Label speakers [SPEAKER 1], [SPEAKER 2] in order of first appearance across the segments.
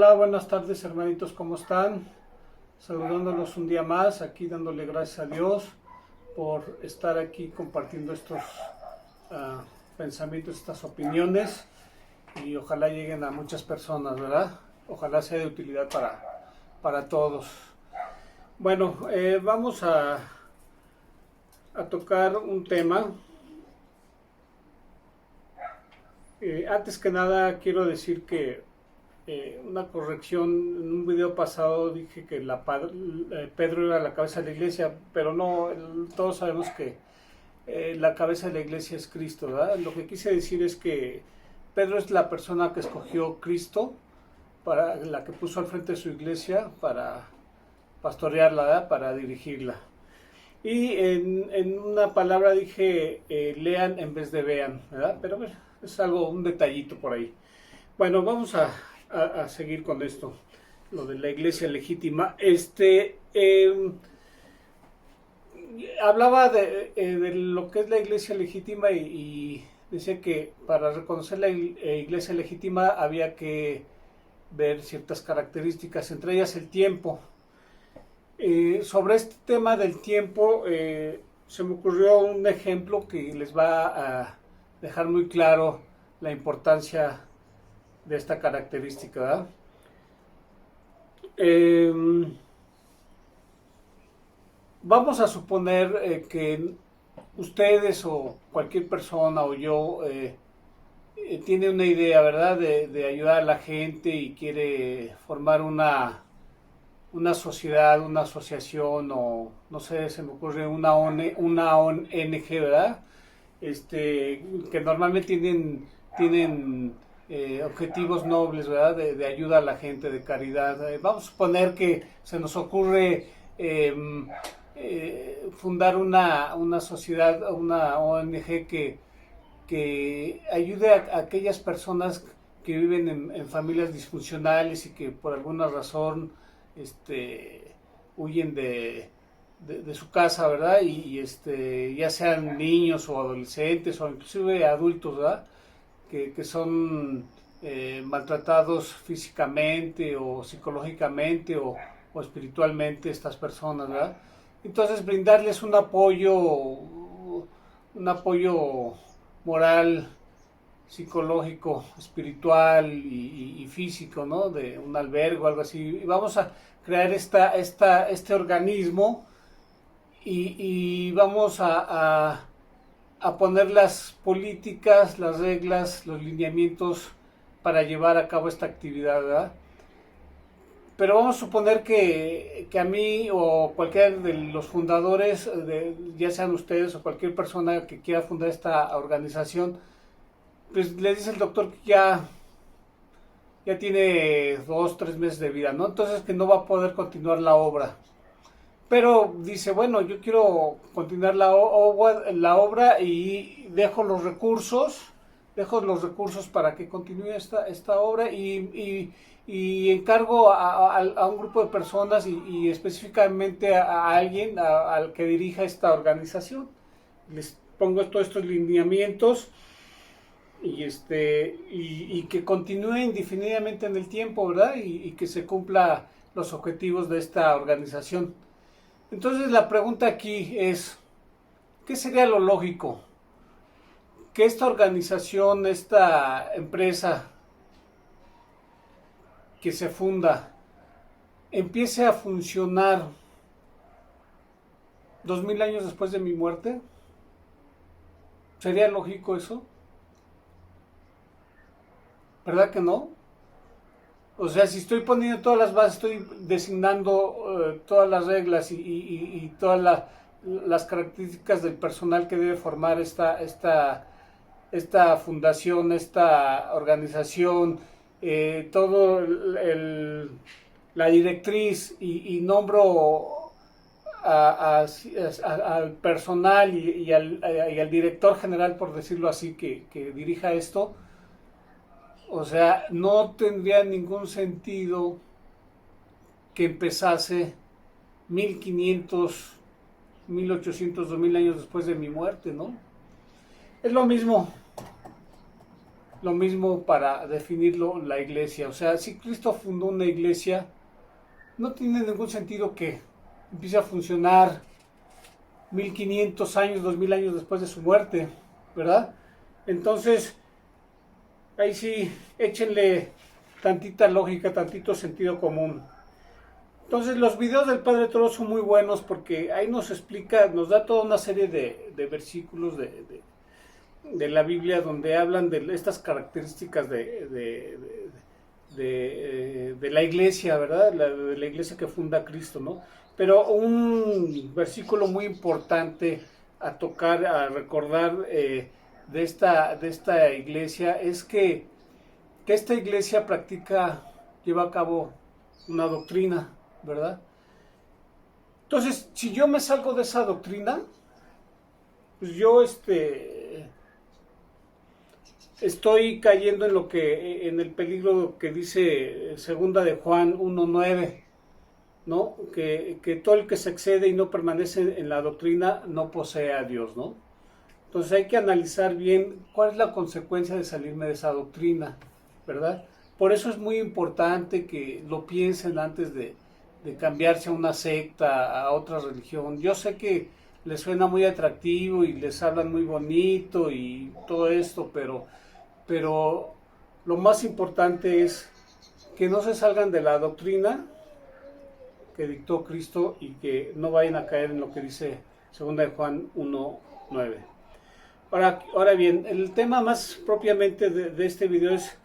[SPEAKER 1] Hola, buenas tardes hermanitos, ¿cómo están? Saludándolos un día más, aquí dándole gracias a Dios por estar aquí compartiendo estos ah, pensamientos, estas opiniones y ojalá lleguen a muchas personas, ¿verdad? Ojalá sea de utilidad para todos. Bueno, vamos a tocar un tema. Antes que nada quiero decir que una corrección, en un video pasado dije que Pedro era la cabeza de la iglesia, pero no, todos sabemos que la cabeza de la iglesia es Cristo, ¿verdad? Lo que quise decir es que Pedro es la persona que escogió Cristo, para la que puso al frente de su iglesia para pastorearla, ¿verdad? Para dirigirla. Y en una palabra dije lean en vez de vean, ¿verdad? Pero bueno, es algo, un detallito por ahí. Bueno, vamos a seguir con esto, lo de la iglesia legítima. Hablaba de lo que es la iglesia legítima y decía que para reconocer la iglesia legítima había que ver ciertas características, entre ellas el tiempo. Sobre este tema del tiempo, se me ocurrió un ejemplo que les va a dejar muy claro la importancia de esta característica, ¿verdad? Vamos a suponer que ustedes o cualquier persona o yo tiene una idea, ¿verdad? De ayudar a la gente y quiere formar una sociedad, una asociación o no sé, se me ocurre una ONG, ¿verdad? Que normalmente tienen objetivos nobles, ¿verdad? De ayuda a la gente, de caridad. Vamos a suponer que se nos ocurre fundar una sociedad, una ONG que ayude a aquellas personas que viven en familias disfuncionales y que por alguna razón huyen de su casa, ¿verdad? Ya sean niños o adolescentes o inclusive adultos, ¿verdad? Que son maltratados físicamente o psicológicamente o espiritualmente estas personas, ¿verdad? Entonces brindarles un apoyo moral, psicológico, espiritual y físico, ¿no? De un albergue o algo así. Y vamos a crear este organismo y vamos a poner las políticas, las reglas, los lineamientos para llevar a cabo esta actividad, ¿verdad? Pero vamos a suponer que a mí o cualquiera de los fundadores, ya sean ustedes o cualquier persona que quiera fundar esta organización, pues le dice el doctor que ya tiene 2, 3 meses de vida, ¿no? Entonces que no va a poder continuar la obra. Pero dice, bueno, yo quiero continuar la obra y dejo los recursos para que continúe esta obra y encargo a un grupo de personas y específicamente a alguien al que dirija esta organización. Les pongo todos estos lineamientos y que continúe indefinidamente en el tiempo, ¿verdad? Y que se cumpla los objetivos de esta organización. Entonces la pregunta aquí es, ¿qué sería lo lógico? Que esta organización, esta empresa que se funda, empiece a funcionar 2000 años después de mi muerte. ¿Sería lógico eso? ¿Verdad que no? O sea, si estoy poniendo todas las bases, estoy designando todas las reglas y todas las características del personal que debe formar esta fundación, esta organización, todo la directriz y nombro al personal y al director general, por decirlo así, que dirija esto. O sea, no tendría ningún sentido que empezase 1500, 1800, 2000 años después de mi muerte, ¿no? Es lo mismo Lo mismo para definirlo la iglesia. O sea, si Cristo fundó una iglesia, no tiene ningún sentido que empiece a funcionar 1500 años, 2000 años después de su muerte, ¿verdad? Entonces, ahí sí, échenle tantita lógica, tantito sentido común. Entonces, los videos del Padre Toro son muy buenos porque ahí nos explica, nos da toda una serie de versículos de la Biblia donde hablan de estas características de la iglesia, ¿verdad? De la iglesia que funda Cristo, ¿no? Pero un versículo muy importante a tocar, a recordar de esta iglesia es que esta iglesia lleva a cabo una doctrina, ¿verdad? Entonces, si yo me salgo de esa doctrina, pues yo estoy cayendo en el peligro que dice segunda de Juan 1:9, ¿no? Que todo el que se excede y no permanece en la doctrina no posee a Dios, ¿no? Entonces hay que analizar bien cuál es la consecuencia de salirme de esa doctrina, ¿verdad? Por eso es muy importante que lo piensen antes de cambiarse a una secta, a otra religión. Yo sé que les suena muy atractivo y les hablan muy bonito y todo esto, pero lo más importante es que no se salgan de la doctrina que dictó Cristo y que no vayan a caer en lo que dice 2 de Juan 1:9. Ahora bien, el tema más propiamente de este video es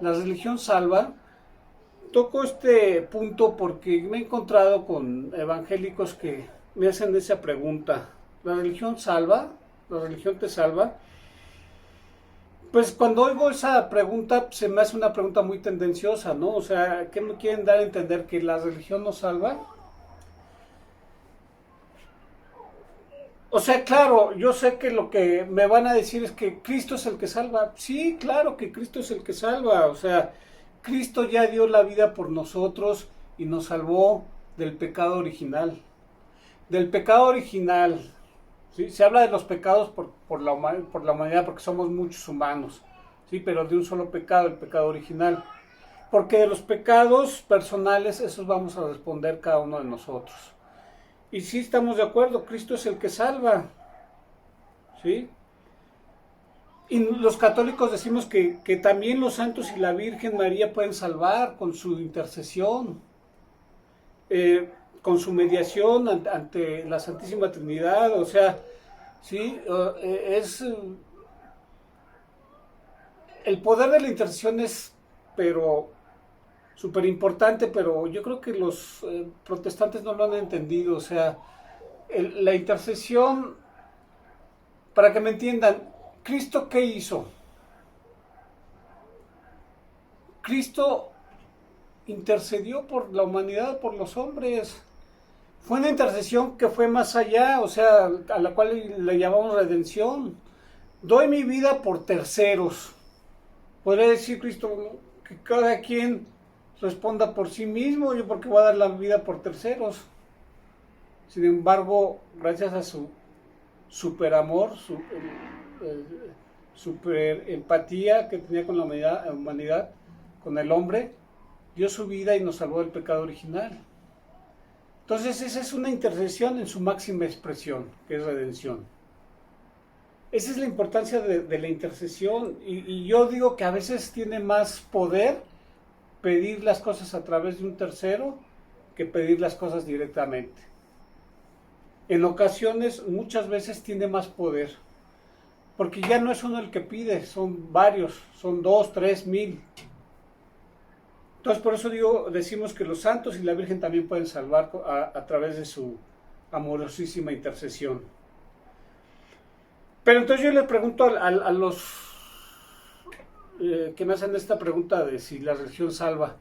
[SPEAKER 1] la religión salva. Toco este punto porque me he encontrado con evangélicos que me hacen esa pregunta. ¿La religión salva? ¿La religión te salva? Pues cuando oigo esa pregunta se me hace una pregunta muy tendenciosa, ¿no? O sea, ¿qué me quieren dar a entender? ¿Que la religión nos salva? O sea, claro, yo sé que lo que me van a decir es que Cristo es el que salva. Sí, claro que Cristo es el que salva. O sea, Cristo ya dio la vida por nosotros y nos salvó del pecado original. Del pecado original. ¿Sí? Se habla de los pecados por la humanidad porque somos muchos humanos. Sí, pero de un solo pecado, el pecado original. Porque de los pecados personales, esos vamos a responder cada uno de nosotros. Y sí estamos de acuerdo, Cristo es el que salva, ¿sí? Y los católicos decimos que también los santos y la Virgen María pueden salvar con su intercesión, con su mediación ante la Santísima Trinidad, o sea, sí, es el poder de la intercesión es, pero súper importante, pero yo creo que los protestantes no lo han entendido, o sea, la intercesión, para que me entiendan, ¿Cristo qué hizo? Cristo intercedió por la humanidad, por los hombres. Fue una intercesión que fue más allá, o sea, a la cual le llamamos redención. Doy mi vida por terceros. Podría decir Cristo que cada quien responda por sí mismo, yo porque voy a dar la vida por terceros. Sin embargo, gracias a su super amor, super empatía que tenía con la humanidad, con el hombre, dio su vida y nos salvó del pecado original. Entonces esa es una intercesión en su máxima expresión, que es redención. Esa es la importancia de la intercesión y yo digo que a veces tiene más poder pedir las cosas a través de un tercero que pedir las cosas directamente. En ocasiones, muchas veces tiene más poder, porque ya no es uno el que pide, son varios, son 2, 3, 1000. Entonces por eso decimos que los santos y la Virgen también pueden salvar a través de su amorosísima intercesión. Pero entonces yo le pregunto a los que me hacen esta pregunta de si la religión salva,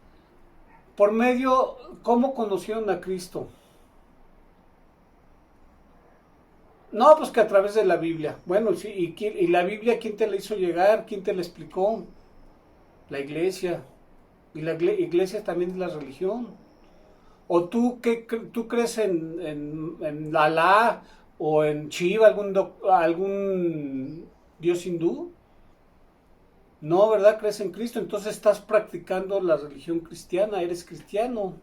[SPEAKER 1] ¿cómo conocieron a Cristo? No, pues que a través de la Biblia. Bueno, sí, ¿y la Biblia quién te la hizo llegar? ¿Quién te la explicó? La iglesia. Y la iglesia también es la religión. ¿O tú crees en Alá o en Shiva, algún dios hindú? No, ¿verdad? Crees en Cristo, entonces estás practicando la religión cristiana, eres cristiano.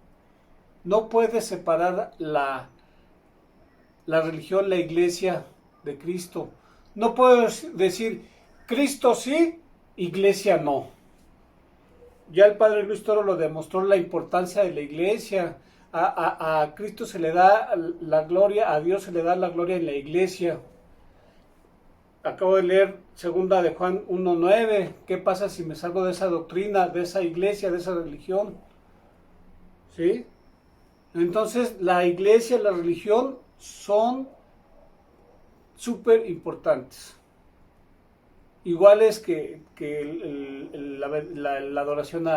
[SPEAKER 1] No puedes separar la religión, la iglesia de Cristo. No puedes decir Cristo sí, iglesia no. Ya el Padre Luis Toro lo demostró, la importancia de la iglesia. A Cristo se le da la gloria, a Dios se le da la gloria en la iglesia. Acabo de leer segunda de Juan 1:9. ¿Qué pasa si me salgo de esa doctrina, de esa iglesia, de esa religión? ¿Sí? Entonces la iglesia y la religión son súper importantes. Iguales que la adoración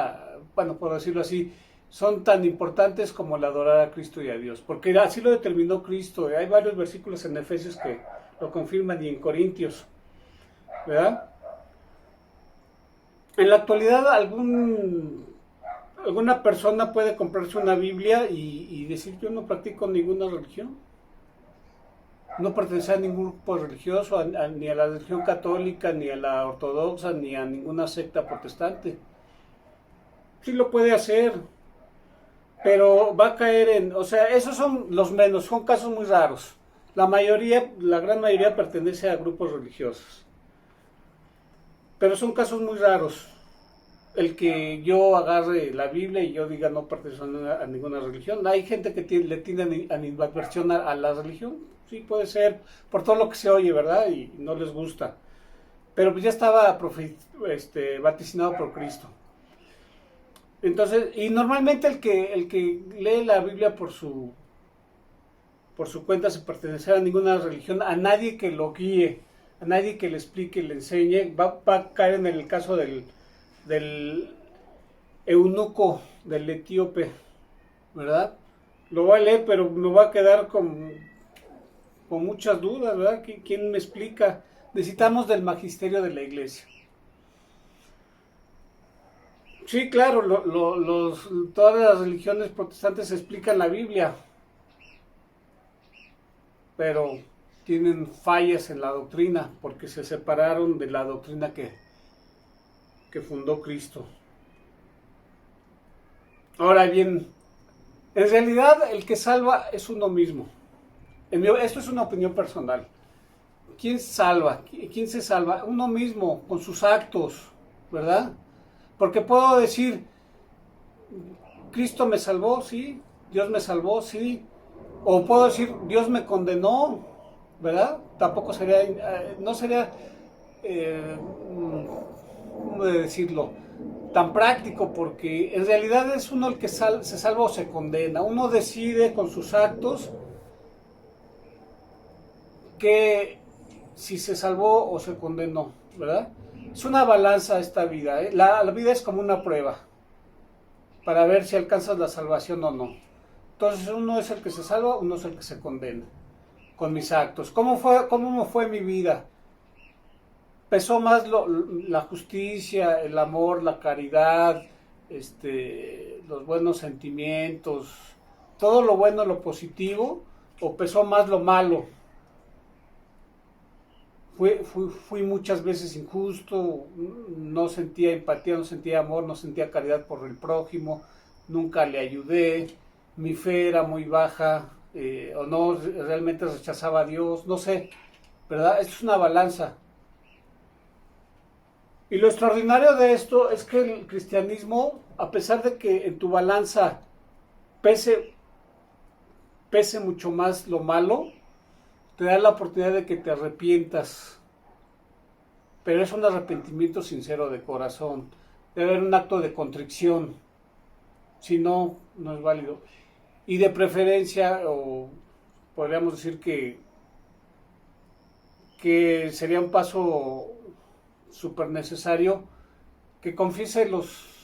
[SPEAKER 1] bueno, por decirlo así, son tan importantes como el adorar a Cristo y a Dios. Porque así lo determinó Cristo. Hay varios versículos en Efesios que lo confirman y en Corintios, ¿verdad? En la actualidad alguna persona puede comprarse una Biblia y decir yo no practico ninguna religión. No pertenece a ningún grupo religioso, ni a la religión católica, ni a la ortodoxa, ni a ninguna secta protestante. Sí lo puede hacer, pero va a caer o sea, esos son los menos, son casos muy raros. La gran mayoría pertenece a grupos religiosos. Pero son casos muy raros. El que yo agarre la Biblia y yo diga no pertenezco a ninguna religión. Hay gente que le tiene animadversión a la religión. Sí, puede ser, por todo lo que se oye, ¿verdad? Y no les gusta. Pero pues ya estaba vaticinado por Cristo. Entonces, y normalmente el que lee la Biblia por su cuenta sin pertenecer a ninguna religión, a nadie que lo guíe, a nadie que le explique, le enseñe, va a caer en el caso del eunuco, del etíope, ¿verdad? Lo voy a leer, pero me va a quedar con muchas dudas, ¿verdad? ¿Quién me explica? Necesitamos del magisterio de la iglesia. Sí, claro, todas las religiones protestantes explican la Biblia, pero tienen fallas en la doctrina porque se separaron de la doctrina que fundó Cristo. Ahora bien, en realidad el que salva es uno mismo. Esto es una opinión personal. ¿Quién salva? ¿Quién se salva? Uno mismo, con sus actos, ¿verdad? Porque puedo decir, Cristo me salvó, sí, Dios me salvó, sí. O puedo decir, Dios me condenó, ¿verdad? Tampoco sería, no sería, ¿cómo decirlo? Tan práctico, porque en realidad es uno el que se salva o se condena. Uno decide con sus actos que si se salvó o se condenó, ¿verdad? Es una balanza esta vida, ¿eh? La vida es como una prueba para ver si alcanzas la salvación o no. Entonces uno es el que se salva, uno es el que se condena con mis actos. ¿Cómo fue mi vida? Pesó más la justicia, el amor, la caridad, los buenos sentimientos, todo lo bueno, lo positivo, o pesó más lo malo. Fui muchas veces injusto, no sentía empatía, no sentía amor, no sentía caridad por el prójimo, nunca le ayudé, mi fe era muy baja, o no, realmente rechazaba a Dios, no sé, ¿verdad? Esto es una balanza. Y lo extraordinario de esto es que el cristianismo, a pesar de que en tu balanza pese mucho más lo malo, te da la oportunidad de que te arrepientas. Pero es un arrepentimiento sincero de corazón. Debe haber un acto de contrición. Si no, no es válido. Y de preferencia, o podríamos decir que sería un paso súper necesario, que confiese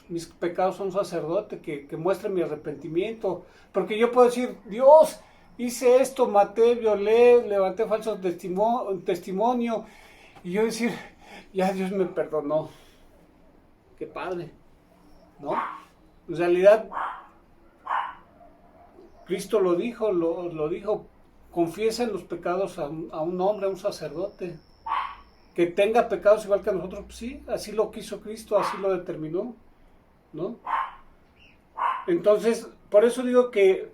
[SPEAKER 1] mis pecados a un sacerdote, que muestre mi arrepentimiento. Porque yo puedo decir, Dios, hice esto, maté, violé, levanté falso testimonio, y yo decir, ya Dios me perdonó. Qué padre, ¿no? En realidad, Cristo lo dijo, confiesen los pecados a un hombre, a un sacerdote. que tenga pecados igual que nosotros, pues sí, así lo quiso Cristo, así lo determinó, ¿no? Entonces, por eso digo que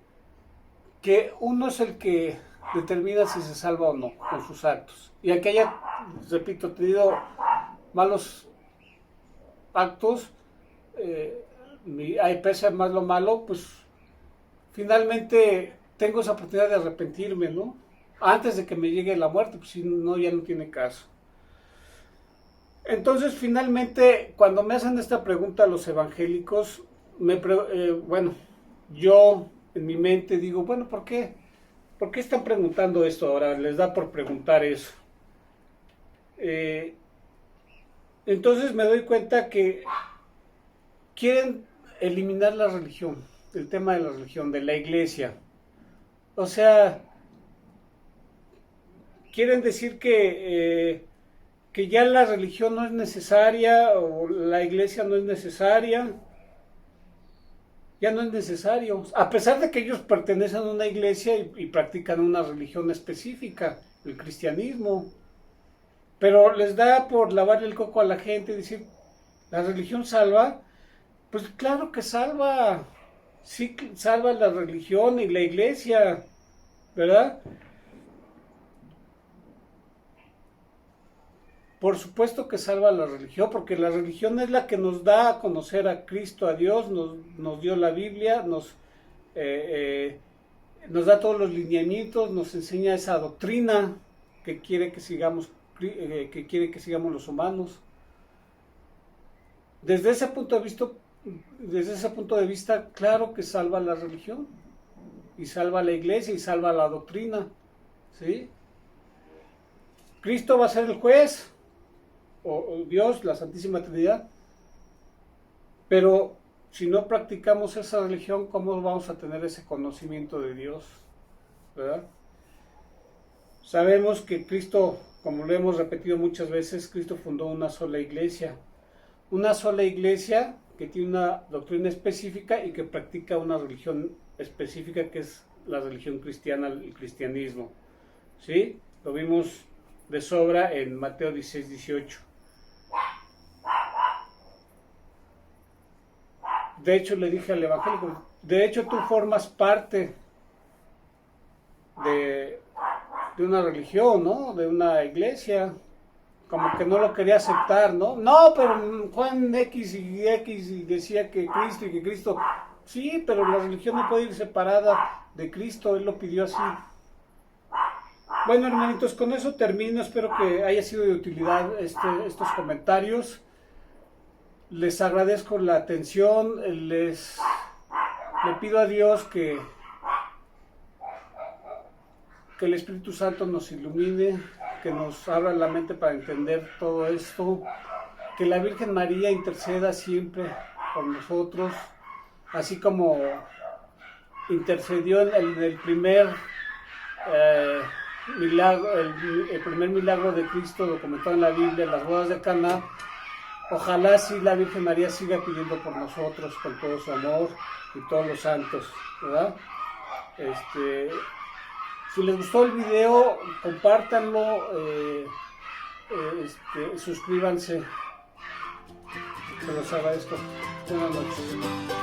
[SPEAKER 1] uno es el que determina si se salva o no con sus actos. Y aunque haya, repito, tenido malos actos, hay pese a más lo malo, pues finalmente tengo esa oportunidad de arrepentirme, ¿no? Antes de que me llegue la muerte, pues si no, ya no tiene caso. Entonces, finalmente, cuando me hacen esta pregunta los evangélicos, bueno, yo en mi mente digo, bueno, ¿por qué? ¿Por qué están preguntando esto ahora? Les da por preguntar eso. Entonces me doy cuenta que quieren eliminar la religión, el tema de la religión, de la iglesia. O sea, quieren decir que ya la religión no es necesaria o la iglesia no es necesaria. Ya no es necesario, a pesar de que ellos pertenecen a una iglesia y practican una religión específica, el cristianismo, pero les da por lavar el coco a la gente y decir, ¿la religión salva? Pues claro que salva, sí salva la religión y la iglesia, ¿verdad? Por supuesto que salva la religión, porque la religión es la que nos da a conocer a Cristo, a Dios, nos dio la Biblia, nos da todos los lineamientos, nos enseña esa doctrina que quiere que sigamos los humanos. Desde ese punto de vista, claro que salva la religión, y salva la iglesia, y salva la doctrina, ¿sí? Cristo va a ser el juez, o Dios, la Santísima Trinidad, pero si no practicamos esa religión, ¿cómo vamos a tener ese conocimiento de Dios? ¿Verdad? Sabemos que Cristo, como lo hemos repetido muchas veces, Cristo fundó una sola iglesia que tiene una doctrina específica y que practica una religión específica, que es la religión cristiana, el cristianismo, ¿sí? Lo vimos de sobra en Mateo 16, 18. De hecho, le dije al evangélico, de hecho tú formas parte de una religión, ¿no? De una iglesia. Como que no lo quería aceptar, ¿no? No, pero Juan X y X decía que Cristo y que Cristo... Sí, pero la religión no puede ir separada de Cristo, Él lo pidió así. Bueno, hermanitos, con eso termino. Espero que haya sido de utilidad estos comentarios. Les agradezco la atención. Le pido a Dios que el Espíritu Santo nos ilumine, que nos abra la mente para entender todo esto. Que la Virgen María interceda siempre por nosotros, así como intercedió en el primer milagro, el primer milagro de Cristo documentado en la Biblia, las bodas de Caná. Ojalá sí la Virgen María siga pidiendo por nosotros con todo su amor y todos los santos, ¿verdad? Si les gustó el video, compártanlo, suscríbanse. Se los agradezco. Buenas noches.